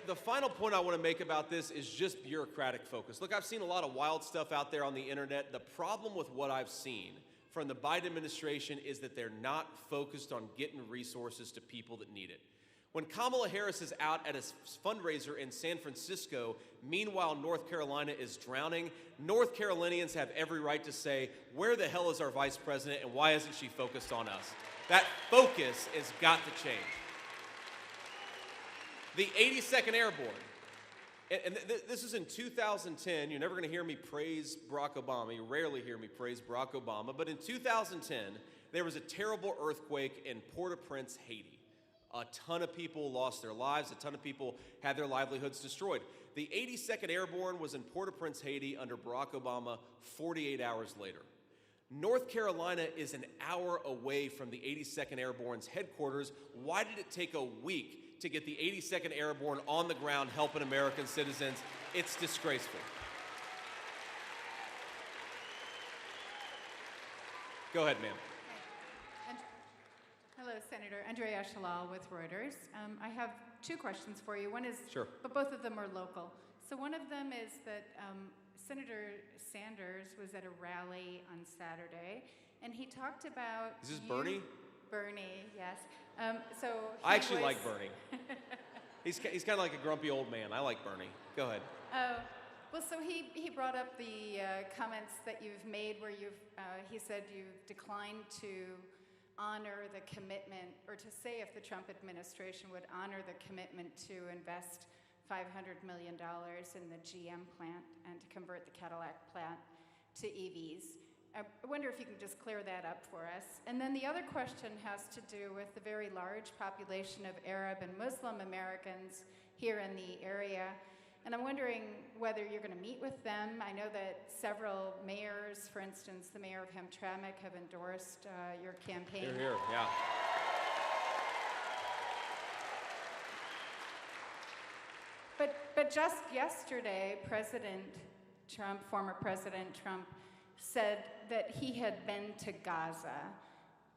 the final point I want to make about this is just bureaucratic focus. Look, I've seen a lot of wild stuff out there on the internet. The problem with what I've seen from the Biden administration is that they're not focused on getting resources to people that need it. When Kamala Harris is out at a fundraiser in San Francisco, meanwhile North Carolina is drowning, North Carolinians have every right to say, where the hell is our vice president and why isn't she focused on us? That focus has got to change. The 82nd Airborne, and this is in 2010. You're never going to hear me praise Barack Obama. You rarely hear me praise Barack Obama. But in 2010, there was a terrible earthquake in Port-au-Prince, Haiti. A ton of people lost their lives. A ton of people had their livelihoods destroyed. The 82nd Airborne was in Port-au-Prince, Haiti under Barack Obama 48 hours later. North Carolina is an hour away from the 82nd Airborne's headquarters. Why did it take a week to get the 82nd Airborne on the ground helping American citizens? It's disgraceful. Go ahead, ma'am. Hello, Senator. Andrea Shalal with Reuters. I have two questions for you. One is, Sure. But both of them are local. So one of them is that Senator Sanders was at a rally on Saturday, and he talked about— Is this Bernie? Bernie, yes. I actually like Bernie. He's kind of like a grumpy old man. I like Bernie. Go ahead. Well, so he brought up the comments that you've made where he said you've declined to honor the commitment, or to say if the Trump administration would honor the commitment to invest $500 million in the GM plant and to convert the Cadillac plant to EVs. I wonder if you can just clear that up for us. And then the other question has to do with the very large population of Arab and Muslim Americans here in the area. And I'm wondering whether you're going to meet with them. I know that several mayors, for instance, the mayor of Hamtramck, have endorsed your campaign. Here, yeah. But just yesterday, President Trump, former President Trump, said that he had been to Gaza.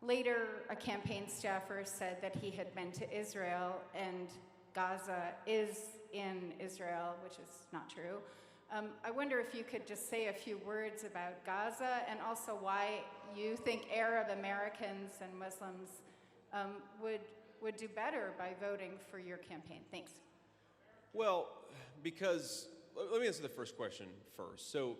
Later, a campaign staffer said that he had been to Israel, and Gaza is in Israel, which is not true. I wonder if you could just say a few words about Gaza, and also why you think Arab Americans and Muslims would do better by voting for your campaign. Thanks. Well, because, let me answer the first question first. So,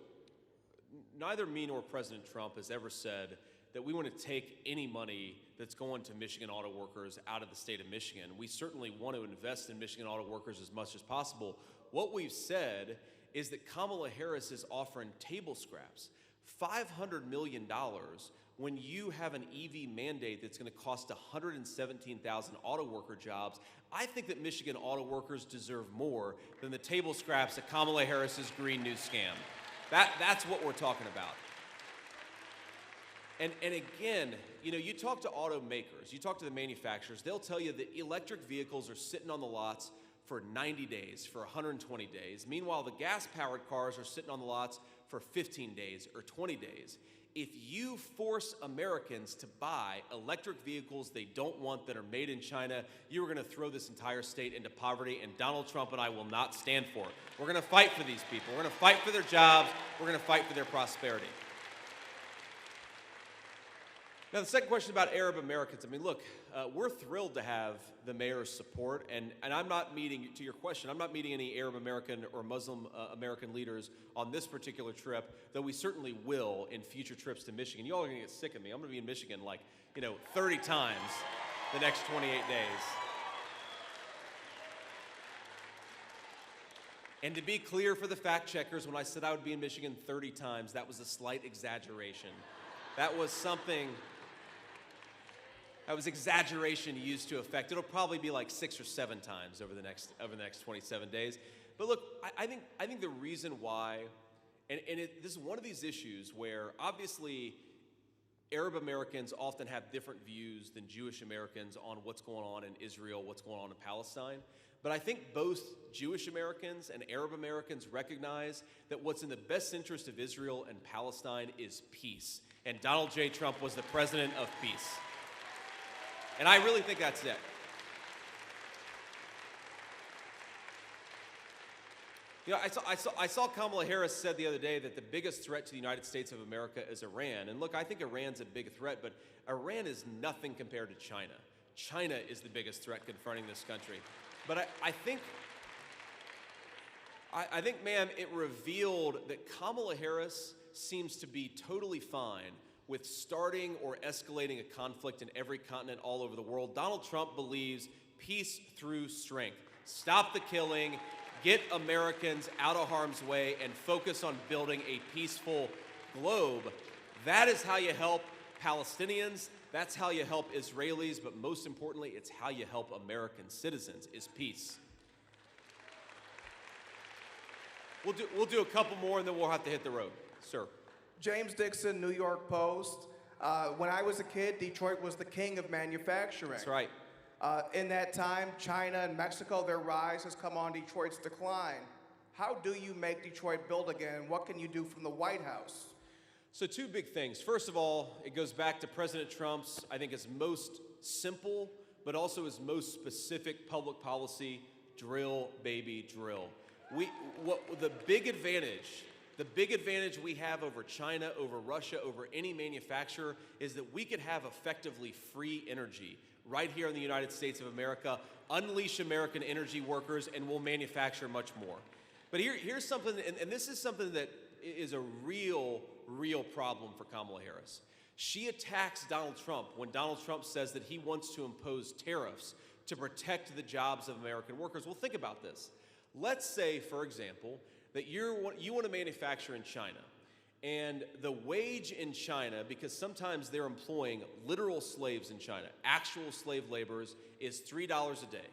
neither me nor President Trump has ever said that we want to take any money that's going to Michigan auto workers out of the state of Michigan. We certainly want to invest in Michigan auto workers as much as possible. What we've said is that Kamala Harris is offering table scraps, $500 million, when you have an EV mandate that's going to cost 117,000 auto worker jobs. I think that Michigan auto workers deserve more than the table scraps of Kamala Harris's Green New scam. That's what we're talking about. And again, you talk to automakers, you talk to the manufacturers, they'll tell you that electric vehicles are sitting on the lots for 90 days, for 120 days. Meanwhile, the gas-powered cars are sitting on the lots for 15 days or 20 days. If you force Americans to buy electric vehicles they don't want that are made in China, you are going to throw this entire state into poverty, and Donald Trump and I will not stand for it. We're going to fight for these people. We're going to fight for their jobs. We're going to fight for their prosperity. Now, the second question about Arab Americans. I mean, look, we're thrilled to have the mayor's support, and I'm not meeting, to your question, I'm not meeting any Arab American or Muslim American leaders on this particular trip, though we certainly will in future trips to Michigan. You all are going to get sick of me. I'm going to be in Michigan 30 times the next 28 days. And to be clear for the fact checkers, when I said I would be in Michigan 30 times, that was a slight exaggeration. That was exaggeration used to effect. It'll probably be like 6 or 7 times over the next 27 days. But look, I think the reason why, this is one of these issues where obviously Arab Americans often have different views than Jewish Americans on what's going on in Israel, what's going on in Palestine. But I think both Jewish Americans and Arab Americans recognize that what's in the best interest of Israel and Palestine is peace. And Donald J. Trump was the president of peace. And I really think that's it. You know, I saw Kamala Harris said the other day that the biggest threat to the United States of America is Iran. And look, I think Iran's a big threat, but Iran is nothing compared to China. China is the biggest threat confronting this country. But I think, ma'am, it revealed that Kamala Harris seems to be totally fine with starting or escalating a conflict in every continent all over the world. Donald Trump believes peace through strength. Stop the killing, get Americans out of harm's way, and focus on building a peaceful globe. That is how you help Palestinians, that's how you help Israelis, but most importantly, it's how you help American citizens, is peace. We'll do a couple more and then we'll have to hit the road. Sir. James Dixon, New York Post. When I was a kid, Detroit was the king of manufacturing. That's right. In that time, China and Mexico, their rise has come on Detroit's decline. How do you make Detroit build again? What can you do from the White House? So two big things. First of all, it goes back to President Trump's, I think, his most simple, but also his most specific public policy, drill, baby, drill. The big advantage we have over China, over Russia, over any manufacturer is that we could have effectively free energy right here in the United States of America, unleash American energy workers, and we'll manufacture much more. But here's something, and this is something that is a real problem for Kamala Harris. She attacks Donald Trump when Donald Trump says that he wants to impose tariffs to protect the jobs of American workers. Well, think about this. Let's say, for example, that you want to manufacture in China, and the wage in China, because sometimes they're employing literal slaves in China, actual slave laborers, is $3 a day.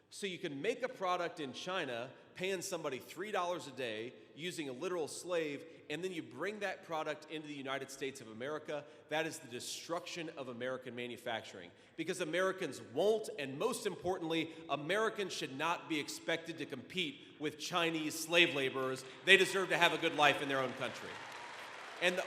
So you can make a product in China paying somebody $3 a day using a literal slave, and then you bring that product into the United States of America. That is the destruction of American manufacturing, because Americans won't, and most importantly, Americans should not be expected to compete with Chinese slave laborers. They deserve to have a good life in their own country. And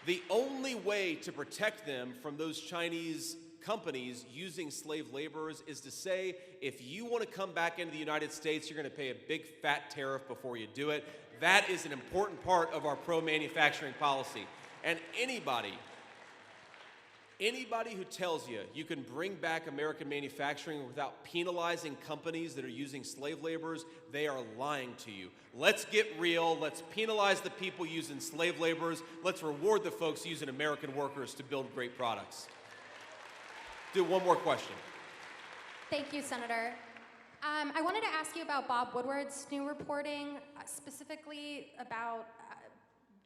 the only way to protect them from those Chinese companies using slave laborers is to say, if you want to come back into the United States, you're going to pay a big fat tariff before you do it. That is an important part of our pro-manufacturing policy. And anybody who tells you you can bring back American manufacturing without penalizing companies that are using slave laborers, they are lying to you. Let's get real. Let's penalize the people using slave laborers. Let's reward the folks using American workers to build great products. Do one more question. Thank you, Senator. I wanted to ask you about Bob Woodward's new reporting, specifically about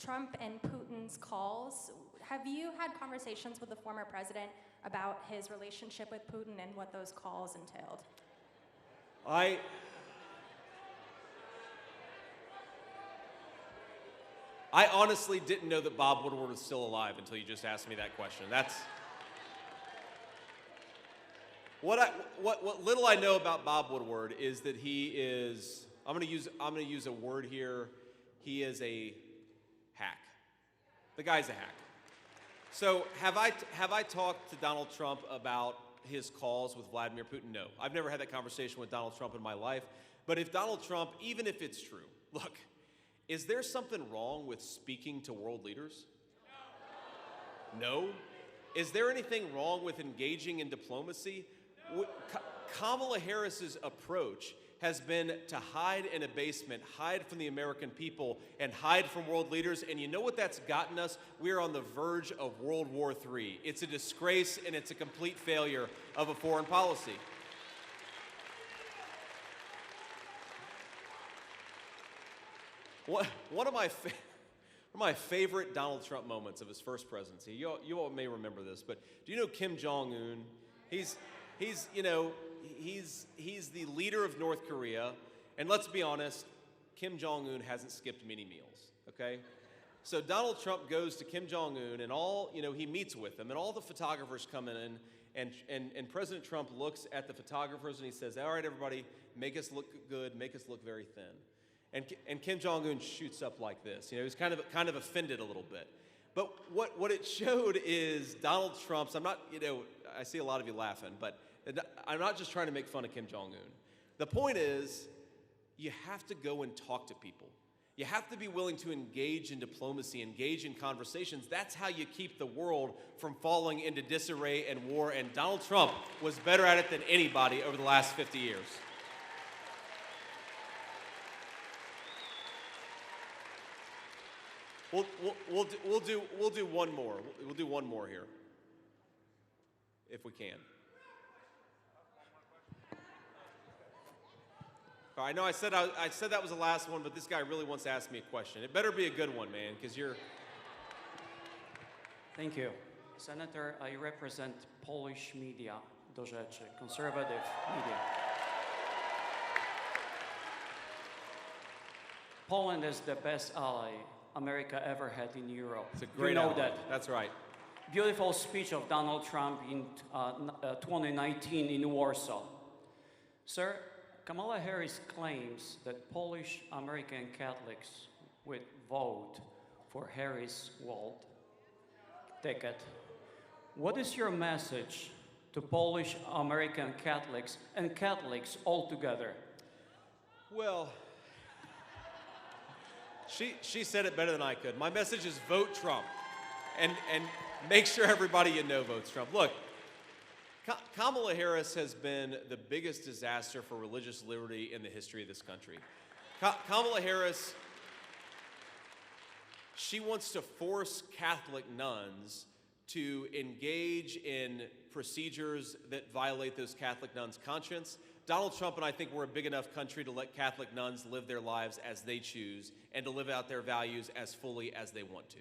Trump and Putin's calls. Have you had conversations with the former president about his relationship with Putin and what those calls entailed? I honestly didn't know that Bob Woodward was still alive until you just asked me that question. That's what little I know about Bob Woodward is that he is, I'm going to use a word here. He is a hack. The guy's a hack. So have I talked to Donald Trump about his calls with Vladimir Putin? No. I've never had that conversation with Donald Trump in my life. But if Donald Trump, even if it's true, look, is there something wrong with speaking to world leaders? No? Is there anything wrong with engaging in diplomacy? Kamala Harris's approach has been to hide in a basement, hide from the American people, and hide from world leaders. And you know what that's gotten us? We're on the verge of World War III. It's a disgrace, and it's a complete failure of a foreign policy. One of my favorite Donald Trump moments of his first presidency, you all may remember this, but do you know Kim Jong-un? He's the leader of North Korea, and let's be honest, Kim Jong-un hasn't skipped many meals, okay? So Donald Trump goes to Kim Jong-un, and he meets with him, and all the photographers come in, and President Trump looks at the photographers and he says, all right, everybody, make us look good, make us look very thin. And Kim Jong-un shoots up like this. He was kind of offended a little bit. But what it showed is Donald Trump's, I see a lot of you laughing, but I'm not just trying to make fun of Kim Jong-un. The point is you have to go and talk to people. You have to be willing to engage in diplomacy, engage in conversations. That's how you keep the world from falling into disarray and war, and Donald Trump was better at it than anybody over the last 50 years. We'll do one more. We'll do one more here, if we can. All right, I know I said that was the last one, but this guy really wants to ask me a question. It better be a good one, man, because you're... Thank you. Senator, I represent Polish media, do rzeczy, conservative media. Poland is the best ally America ever had in Europe. It's a great You know ally. that. That's right. Beautiful speech of Donald Trump in 2019 in Warsaw. Sir, Kamala Harris claims that Polish American Catholics would vote for Harris' Walz ticket. What is your message to Polish American Catholics and Catholics altogether? Well, she said it better than I could. My message is vote Trump, and make sure everybody you know votes Trump. Look, Kamala Harris has been the biggest disaster for religious liberty in the history of this country. Kamala Harris, she wants to force Catholic nuns to engage in procedures that violate those Catholic nuns' conscience. Donald Trump and I think we're a big enough country to let Catholic nuns live their lives as they choose and to live out their values as fully as they want to.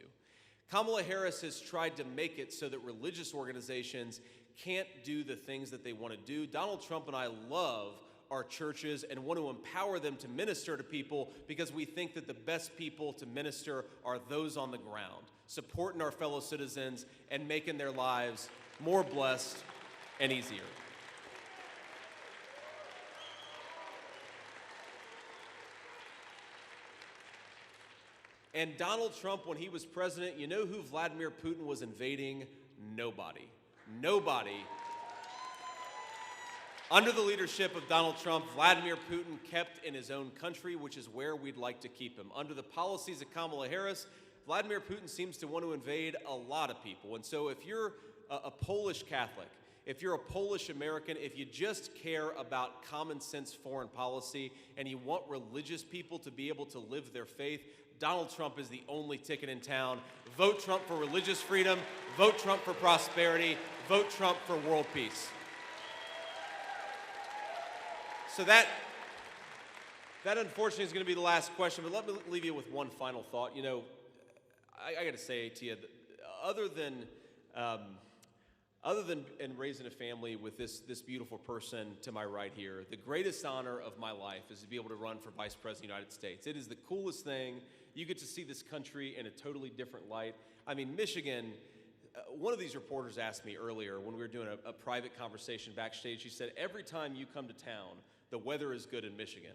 Kamala Harris has tried to make it so that religious organizations can't do the things that they want to do. Donald Trump and I love our churches and want to empower them to minister to people because we think that the best people to minister are those on the ground, supporting our fellow citizens and making their lives more blessed and easier. And Donald Trump, when he was president, you know who Vladimir Putin was invading? Nobody. Nobody. Under the leadership of Donald Trump, Vladimir Putin kept in his own country, which is where we'd like to keep him. Under the policies of Kamala Harris, Vladimir Putin seems to want to invade a lot of people. And so if you're a Polish Catholic, if you're a Polish American, if you just care about common sense foreign policy and you want religious people to be able to live their faith, Donald Trump is the only ticket in town. Vote Trump for religious freedom, vote Trump for prosperity, vote Trump for world peace. So that unfortunately is going to be the last question, but let me leave you with one final thought. You know, I got to say to you, that other than in raising a family with this beautiful person to my right here, the greatest honor of my life is to be able to run for Vice President of the United States. It is the coolest thing. You get to see this country in a totally different light. I mean, Michigan, one of these reporters asked me earlier when we were doing a private conversation backstage, she said, every time you come to town, the weather is good in Michigan.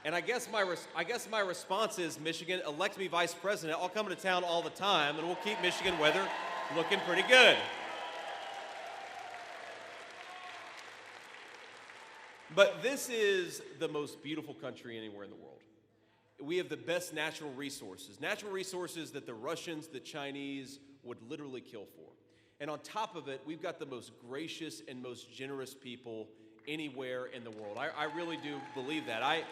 And I guess my response is, Michigan, elect me vice president. I'll come to town all the time, and we'll keep Michigan weather looking pretty good. But this is the most beautiful country anywhere in the world. We have the best natural resources that the Russians, the Chinese would literally kill for. And on top of it, we've got the most gracious and most generous people anywhere in the world. I really do believe that. I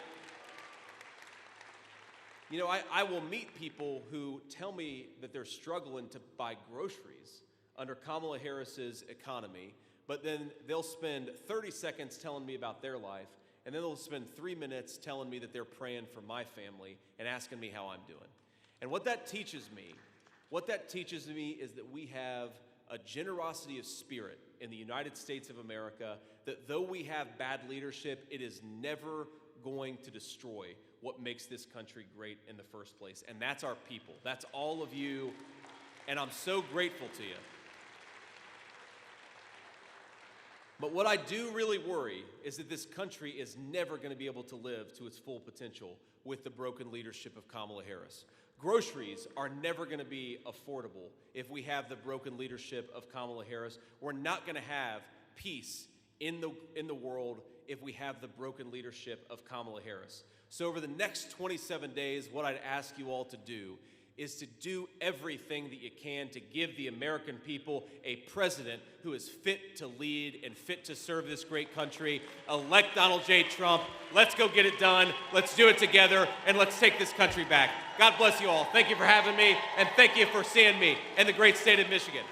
will meet people who tell me that they're struggling to buy groceries under Kamala Harris's economy, but then they'll spend 30 seconds telling me about their life, and then they'll spend 3 minutes telling me that they're praying for my family and asking me how I'm doing. And what that teaches me is that we have a generosity of spirit in the United States of America, that though we have bad leadership, it is never going to destroy what makes this country great in the first place. And that's our people. That's all of you. And I'm so grateful to you. But what I do really worry is that this country is never going to be able to live to its full potential with the broken leadership of Kamala Harris. Groceries are never going to be affordable if we have the broken leadership of Kamala Harris. We're not going to have peace in the world if we have the broken leadership of Kamala Harris. So over the next 27 days, what I'd ask you all to do is to do everything that you can to give the American people a president who is fit to lead and fit to serve this great country. Elect Donald J. Trump. Let's go get it done. Let's do it together, and let's take this country back. God bless you all. Thank you for having me, and thank you for seeing me in the great state of Michigan.